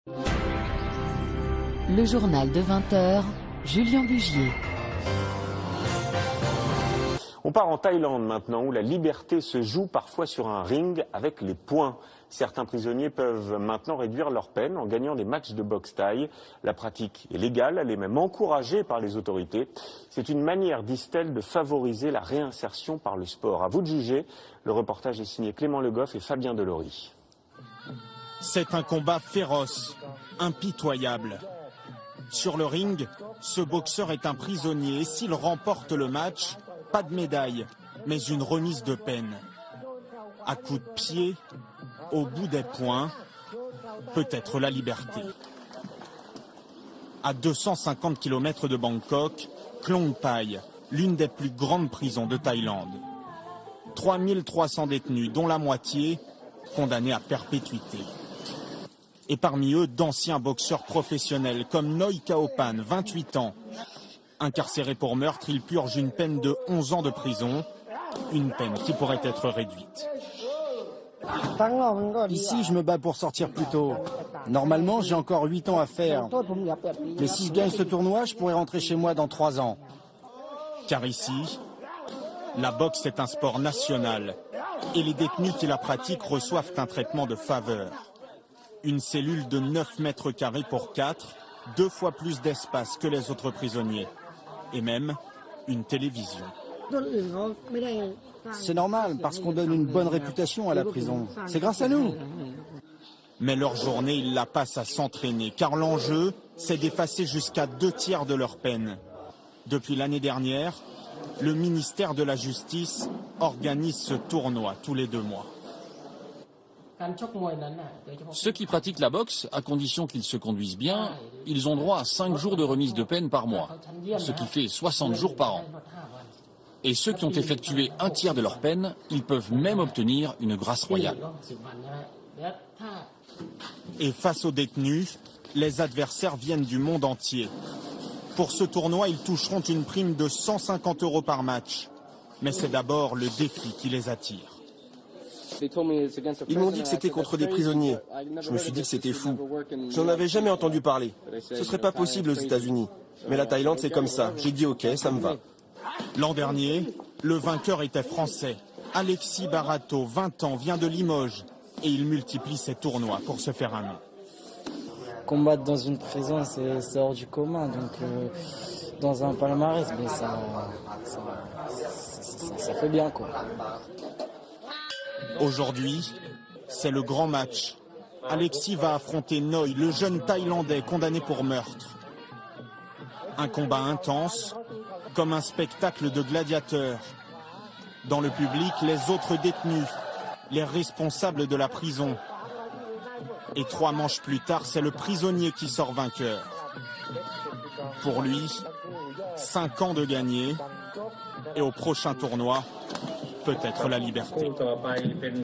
Le journal de 20h, Julien Bugier. On part en Thaïlande maintenant, où la liberté se joue parfois sur un ring avec les poings. Certains prisonniers peuvent maintenant réduire leur peine en gagnant des matchs de boxe thaï. La pratique est légale, elle est même encouragée par les autorités. C'est une manière, disent-elles, de favoriser la réinsertion par le sport. À vous de juger. Le reportage est signé Clément Le Goff et Fabien Delory. C'est un combat féroce, impitoyable. Sur le ring, ce boxeur est un prisonnier et s'il remporte le match, pas de médaille, mais une remise de peine. À coups de pied, au bout des poings, peut-être la liberté. À 250 km de Bangkok, Klong Pai, l'une des plus grandes prisons de Thaïlande. 3300 détenus, dont la moitié condamnés à perpétuité. Et parmi eux, d'anciens boxeurs professionnels comme Noi Kaopan, 28 ans. Incarcéré pour meurtre, il purge une peine de 11 ans de prison, une peine qui pourrait être réduite. Ici, je me bats pour sortir plus tôt. Normalement, j'ai encore 8 ans à faire. Mais si je gagne ce tournoi, je pourrais rentrer chez moi dans 3 ans. Car ici, la boxe est un sport national et les détenus qui la pratiquent reçoivent un traitement de faveur. Une cellule de 9 mètres carrés pour 4, 2 fois plus d'espace que les autres prisonniers. Et même une télévision. C'est normal, parce qu'on donne une bonne réputation à la prison. C'est grâce à nous. Mais leur journée, ils la passent à s'entraîner, car l'enjeu, c'est d'effacer jusqu'à 2/3 de leur peine. Depuis l'année dernière, le ministère de la Justice organise ce tournoi tous les 2 mois. Ceux qui pratiquent la boxe, à condition qu'ils se conduisent bien, ils ont droit à 5 jours de remise de peine par mois, ce qui fait 60 jours par an. Et ceux qui ont effectué 1/3 de leur peine, ils peuvent même obtenir une grâce royale. Et face aux détenus, les adversaires viennent du monde entier. Pour ce tournoi, ils toucheront une prime de 150 € par match. Mais c'est d'abord le défi qui les attire. Ils m'ont dit que c'était contre des prisonniers. Je me suis dit que c'était fou. Je n'en avais jamais entendu parler. Ce serait pas possible aux États-Unis. Mais la Thaïlande, c'est comme ça. J'ai dit OK, ça me va. L'an dernier, le vainqueur était français. Alexis Barato, 20 ans, vient de Limoges. Et il multiplie ses tournois pour se faire un nom. Combattre dans une prison, c'est hors du commun. Donc, dans un palmarès, mais ça fait bien, quoi. Aujourd'hui, c'est le grand match. Alexis va affronter Noi, le jeune Thaïlandais condamné pour meurtre. Un combat intense, comme un spectacle de gladiateurs. Dans le public, les autres détenus, les responsables de la prison. Et 3 manches plus tard, c'est le prisonnier qui sort vainqueur. Pour lui, 5 ans de gagné, et au prochain tournoi, peut-être la liberté.